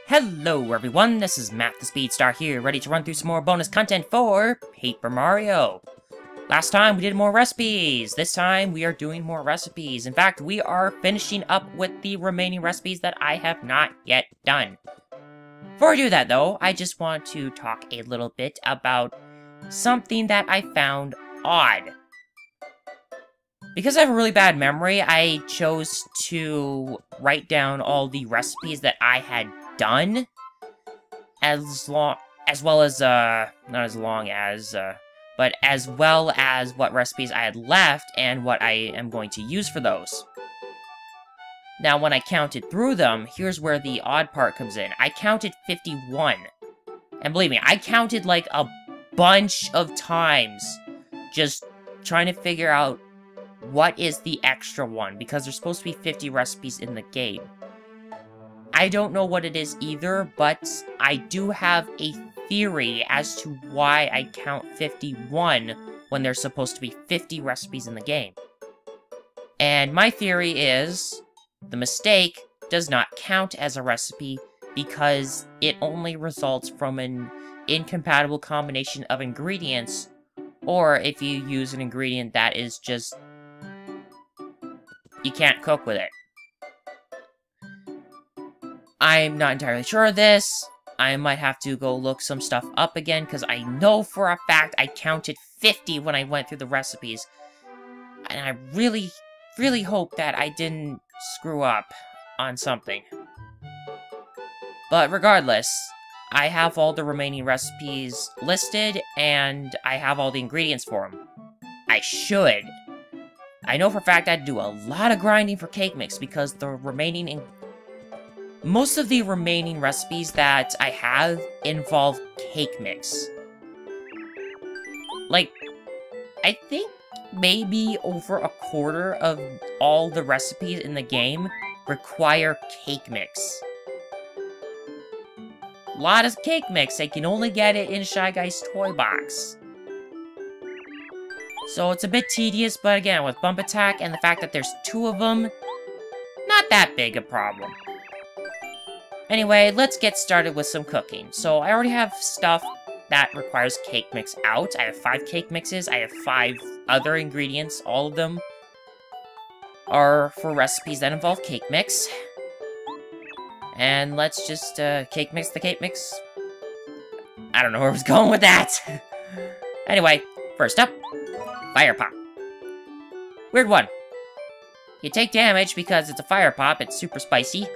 Hello everyone, this is Matt the Speedstar here, ready to run through some more bonus content for Paper Mario. Last time we did more recipes, this time we are doing more recipes. In fact, we are finishing up with the remaining recipes that I have not yet done. Before I do that though, I just want to talk a little bit about something that I found odd. Because I have a really bad memory, I chose to write down all the recipes that I had done, as well as what recipes I had left and what I am going to use for those. Now, when I counted through them, here's where the odd part comes in. I counted 51. And believe me, I counted like a bunch of times, just trying to figure out what is the extra one, because there's supposed to be 50 recipes in the game. I don't know what it is either, but I do have a theory as to why I count 51 when there's supposed to be 50 recipes in the game. And my theory is, the mistake does not count as a recipe because it only results from an incompatible combination of ingredients, or if you use an ingredient that is just, you can't cook with it. I'm not entirely sure of this. I might have to go look some stuff up again, because I know for a fact I counted 50 when I went through the recipes. And I really, really hope that I didn't screw up on something. But regardless, I have all the remaining recipes listed, and I have all the ingredients for them. I should. I know for a fact I'd do a lot of grinding for cake mix, because most of the remaining recipes that I have involve cake mix. Like, I think maybe over a quarter of all the recipes in the game require cake mix. A lot of cake mix, I can only get it in Shy Guy's toy box. So it's a bit tedious, but again, with Bump Attack and the fact that there's 2 of them, not that big a problem. Anyway, let's get started with some cooking. So I already have stuff that requires cake mix out. I have 5 cake mixes. I have 5 other ingredients. All of them are for recipes that involve cake mix. And let's just cake mix the cake mix. I don't know where I was going with that. Anyway, first up, Fire Pop. Weird one. You take damage because it's a Fire Pop, it's super spicy,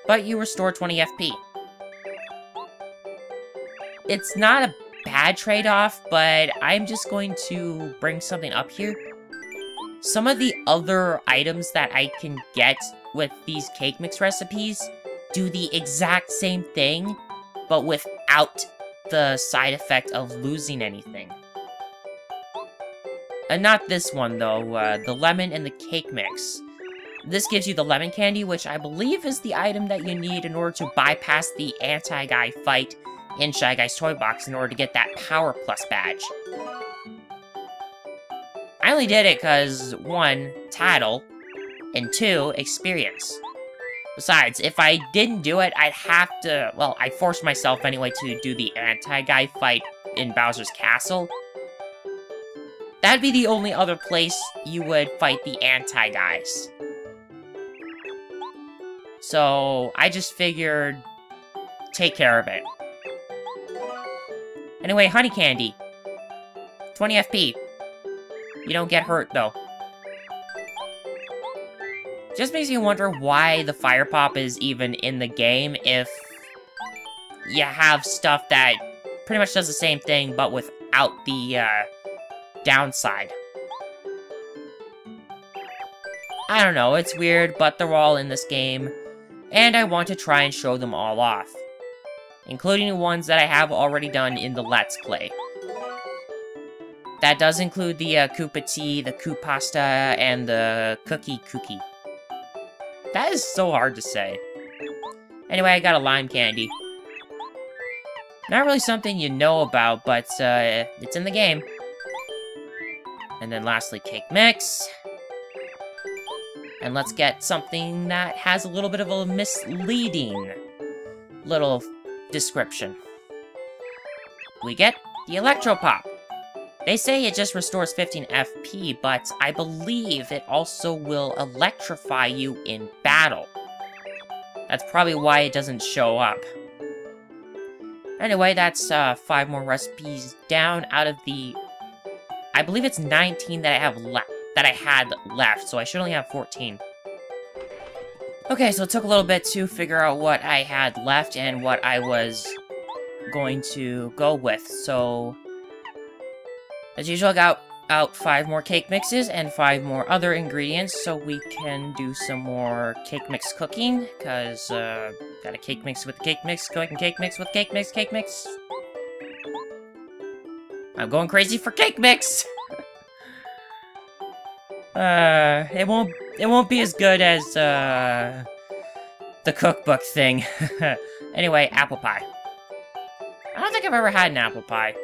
but you restore 20 FP. It's not a bad trade-off, but I'm just going to bring something up here. Some of the other items that I can get with these cake mix recipes do the exact same thing, but without the side effect of losing anything. And not this one, though, the lemon and the cake mix. This gives you the lemon candy, which I believe is the item that you need in order to bypass the anti-guy fight in Shy Guy's toy box in order to get that Power Plus badge. I only did it because, 1, title, and 2, experience. Besides, if I didn't do it, I'd have to, well, I forced myself anyway to do the anti-guy fight in Bowser's Castle. That'd be the only other place you would fight the anti-guys. So, I just figured, take care of it. Anyway, honey candy. 20 FP. You don't get hurt, though. Just makes me wonder why the Fire Pop is even in the game if you have stuff that pretty much does the same thing, but without the, downside. I don't know, it's weird, but they're all in this game. And I want to try and show them all off, including the ones that I have already done in the Let's Play. That does include the Koopa Tea, the Koop Pasta, and the Cookie Cookie. That is so hard to say. Anyway, I got a lime candy. Not really something you know about, but it's in the game. And then lastly, cake mix. And let's get something that has a little bit of a misleading little description. We get the Electro Pop. They say it just restores 15 FP, but I believe it also will electrify you in battle. That's probably why it doesn't show up. Anyway, that's 5 more recipes down out of the... I believe it's 19 that I had left, so I should only have 14. Okay, so it took a little bit to figure out what I had left and what I was going to go with. So, as usual, I got out 5 more cake mixes and 5 more other ingredients so we can do some more cake mix cooking, because, got a cake mix with cake mix, cooking cake mix with cake mix, cake mix. I'm going crazy for cake mix! It won't be as good as, the cookbook thing. Anyway, apple pie. I don't think I've ever had an apple pie.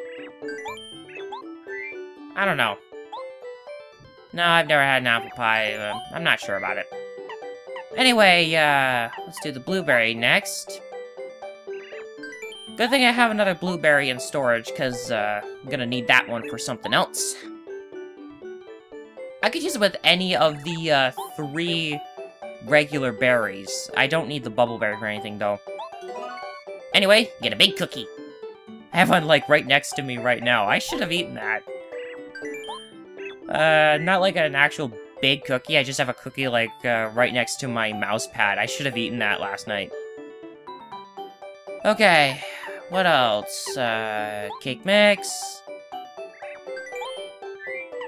I don't know. No, I've never had an apple pie. I'm not sure about it. Anyway, let's do the blueberry next. Good thing I have another blueberry in storage, because, I'm gonna need that one for something else. I could use it with any of the, 3 regular berries. I don't need the bubble berry or anything, though. Anyway, get a big cookie. I have one, like, right next to me right now. I should have eaten that. Not like an actual big cookie. I just have a cookie, like, right next to my mouse pad. I should have eaten that last night. Okay, what else? Cake mix.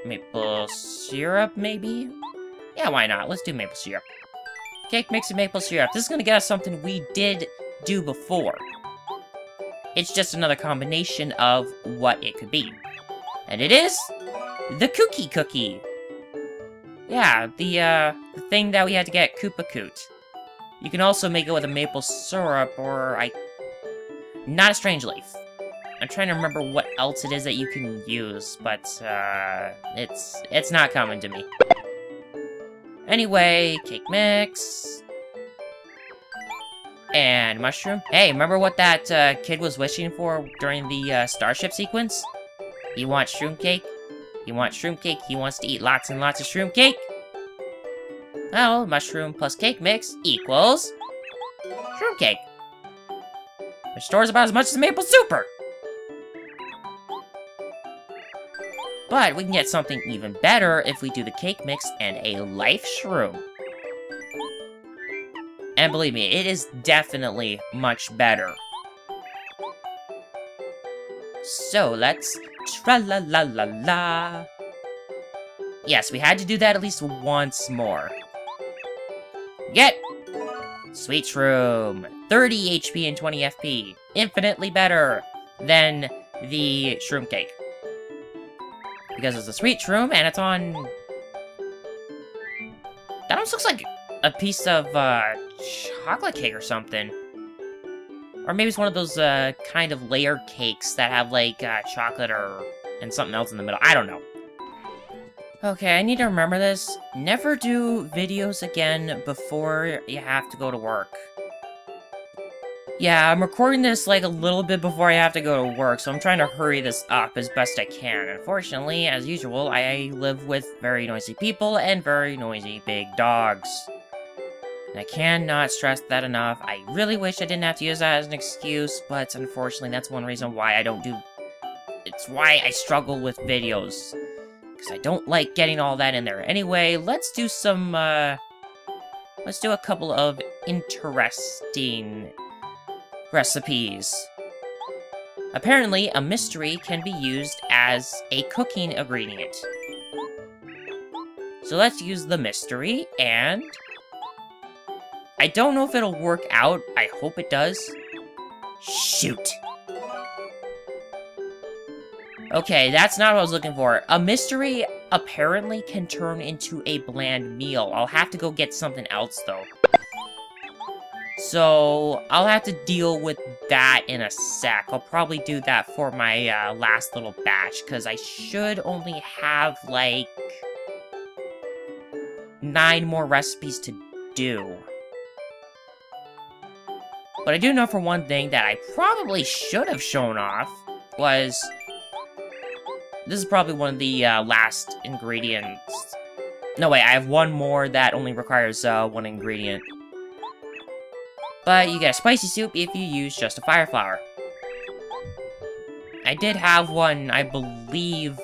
Maple syrup, maybe? Yeah, why not? Let's do maple syrup. Cake mix and maple syrup. This is gonna get us something we did do before. It's just another combination of what it could be. And it is... the cookie. Yeah, the thing that we had to get Koopa Koot. You can also make it with a maple syrup, or not a strange leaf. I'm trying to remember what else it is that you can use, but, it's not coming to me. Anyway, cake mix. And mushroom. Hey, remember what that, kid was wishing for during the, starship sequence? He wants shroom cake. He wants shroom cake. He wants to eat lots and lots of shroom cake. Well, mushroom plus cake mix equals shroom cake. Restores about as much as maple super. But we can get something even better if we do the cake mix and a life shroom. And believe me, it is definitely much better. So let's tra-la-la-la-la. Yes, we had to do that at least once more. Get Sweet Shroom. 30 HP and 20 FP. Infinitely better than the Shroom Cake. Because it's a Sweet Shroom and it's on... that almost looks like a piece of chocolate cake or something. Or maybe it's one of those kind of layered cakes that have like chocolate and something else in the middle. I don't know. Okay, I need to remember this. Never do videos again before you have to go to work. Yeah, I'm recording this like a little bit before I have to go to work, so I'm trying to hurry this up as best I can. Unfortunately, as usual, I live with very noisy people and very noisy big dogs. And I cannot stress that enough. I really wish I didn't have to use that as an excuse, but unfortunately that's one reason why I don't do... it's why I struggle with videos. Because I don't like getting all that in there. Anyway, let's do some, let's do a couple of interesting recipes. Apparently, a mystery can be used as a cooking ingredient. So let's use the mystery, and... I don't know if it'll work out. I hope it does. Shoot. Okay, that's not what I was looking for. A mystery apparently can turn into a bland meal. I'll have to go get something else, though. So, I'll have to deal with that in a sec. I'll probably do that for my last little batch, because I should only have, like, 9 more recipes to do. But I do know for one thing that I probably should have shown off was... This is probably one of the last ingredients. No, wait, I have one more that only requires one ingredient. But you get a spicy soup if you use just a fire flower. I did have one, I believe,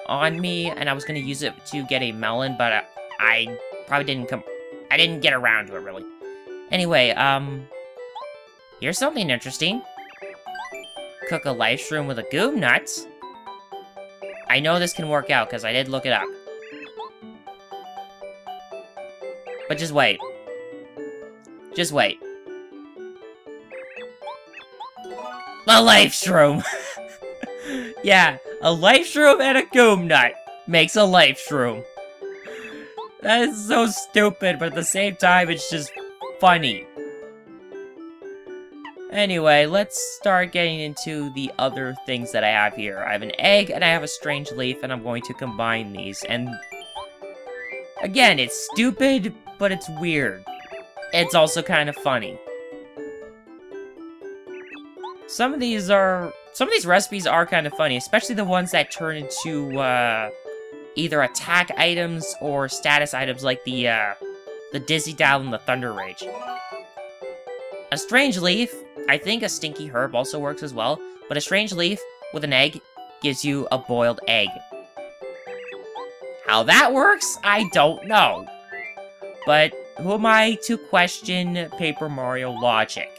on me, and I was going to use it to get a melon, but I probably didn't get around to it, really. Anyway, here's something interesting. Cook a life shroom with a goob nut. I know this can work out, because I did look it up. But just wait. Just wait. A life shroom! Yeah, a life shroom and a goob nut makes a life shroom. That is so stupid, but at the same time, it's just funny. Anyway, let's start getting into the other things that I have here. I have an egg, and I have a strange leaf, and I'm going to combine these. And again, it's stupid, but it's weird. It's also kind of funny. Some of these recipes are kind of funny, especially the ones that turn into, either attack items or status items like the Dizzy Dial and the Thunder Rage. A strange leaf, I think a stinky herb also works as well, but a strange leaf with an egg gives you a boiled egg. How that works, I don't know. But who am I to question Paper Mario logic?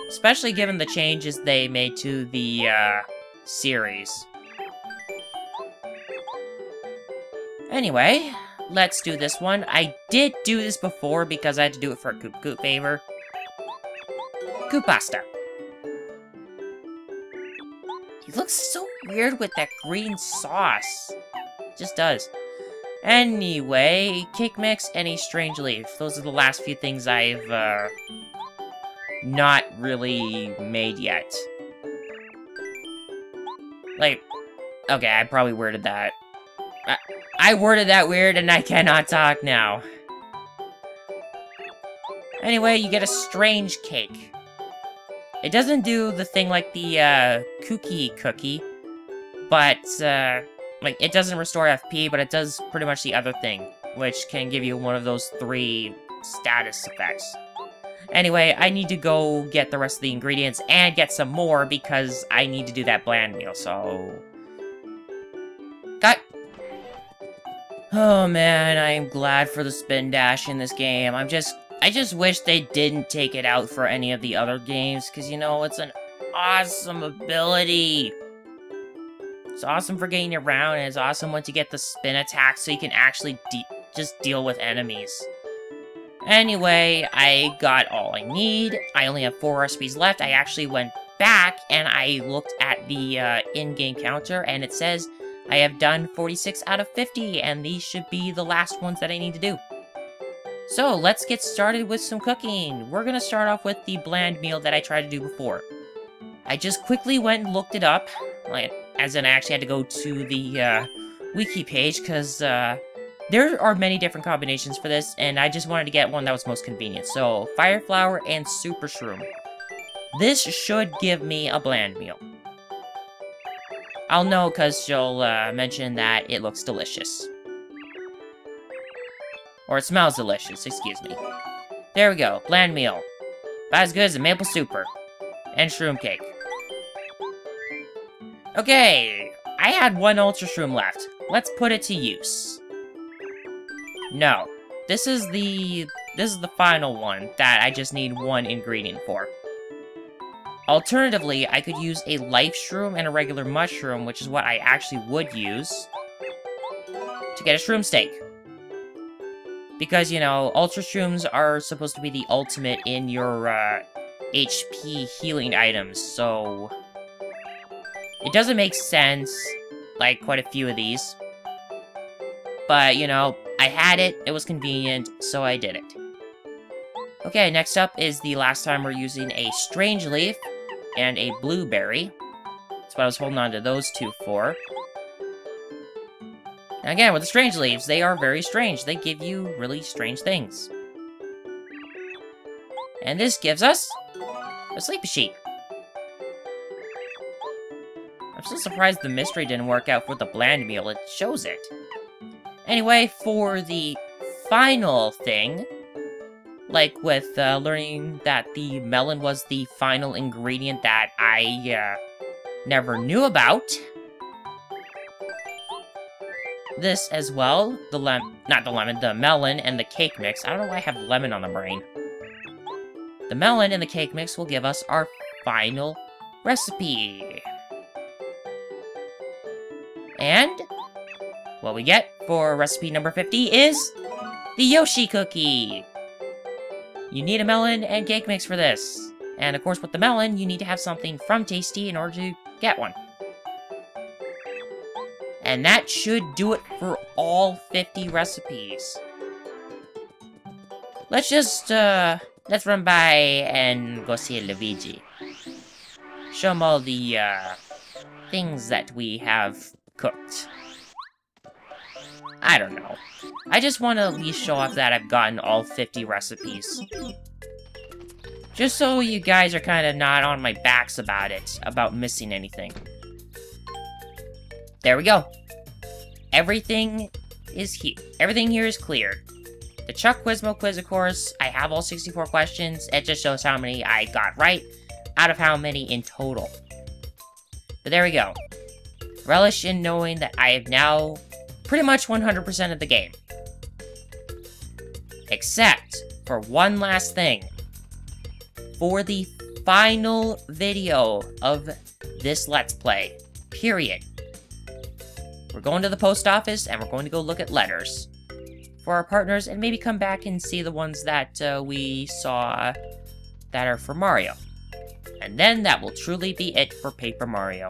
Especially given the changes they made to the, series. Anyway, let's do this one. I did do this before because I had to do it for a Coop Coop favor. Coop pasta. He looks so weird with that green sauce. Just does. Anyway, cake mix, any strange leaf. Those are the last few things I've, not really made yet. Like, okay, I probably worded that. I worded that weird and I cannot talk now. Anyway, you get a strange cake. It doesn't do the thing like the, cookie, but, like, it doesn't restore FP, but it does pretty much the other thing, which can give you one of those 3 status effects. Anyway, I need to go get the rest of the ingredients and get some more because I need to do that bland meal, so... Cut! Oh man, I am glad for the spin dash in this game. I just wish they didn't take it out for any of the other games, because, you know, it's an awesome ability. It's awesome for getting around, and it's awesome once you get the spin attack so you can actually just deal with enemies. Anyway, I got all I need. I only have 4 recipes left. I actually went back and I looked at the in-game counter, and it says I have done 46 out of 50, and these should be the last ones that I need to do. So, let's get started with some cooking. We're gonna start off with the bland meal that I tried to do before. I just quickly went and looked it up, like, as in I actually had to go to the wiki page, because there are many different combinations for this, and I just wanted to get one that was most convenient. So, Fire Flower and Super Shroom. This should give me a bland meal. I'll know because she'll mention that it looks delicious. Or it smells delicious, excuse me. There we go, bland meal. About as good as a maple super. And shroom cake. Okay, I had 1 Ultra Shroom left. Let's put it to use. No, this is the final one that I just need 1 ingredient for. Alternatively, I could use a life shroom and a regular mushroom, which is what I actually would use, to get a shroom steak. Because, you know, Ultra Shrooms are supposed to be the ultimate in your, HP healing items, so... It doesn't make sense, like, quite a few of these. But, you know, I had it, it was convenient, so I did it. Okay, next up is the last time we're using a Strange Leaf and a Blueberry. That's what I was holding on to those 2 for. And again, with the Strange Leaves, they are very strange. They give you really strange things. And this gives us a sleepy sheep. I'm still surprised the mystery didn't work out for the bland meal. It shows it. Anyway, for the final thing, like with learning that the melon was the final ingredient that I never knew about. This as well, the melon and the cake mix. I don't know why I have lemon on the brain. The melon and the cake mix will give us our final recipe. And what we get for recipe number 50 is the Yoshi cookie. You need a melon and cake mix for this. And of course, with the melon, you need to have something from Tasty in order to get one. And that should do it for all 50 recipes. Let's just, let's run by and go see Luigi. Show him all the, things that we have cooked. I don't know. I just want to at least show off that I've gotten all 50 recipes. Just so you guys are kind of not on my backs about it, about missing anything. There we go. Everything is here. Everything here is cleared. The Chuck Quizmo quiz, of course, I have all 64 questions. It just shows how many I got right out of how many in total. But there we go. Relish in knowing that I have now pretty much 100% of the game. Except for one last thing. For the final video of this Let's Play, period. We're going to the post office and we're going to go look at letters for our partners and maybe come back and see the ones that we saw that are for Mario. And then that will truly be it for Paper Mario.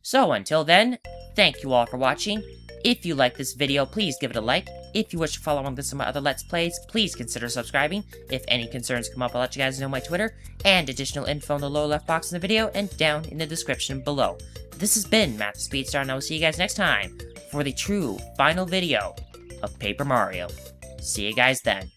So until then, thank you all for watching. If you like this video, please give it a like. If you wish to follow along with some other Let's Plays, please consider subscribing. If any concerns come up, I'll let you guys know my Twitter, and additional info in the lower left box in the video, and down in the description below. This has been Matt the Speedstar, and I will see you guys next time for the true final video of Paper Mario. See you guys then.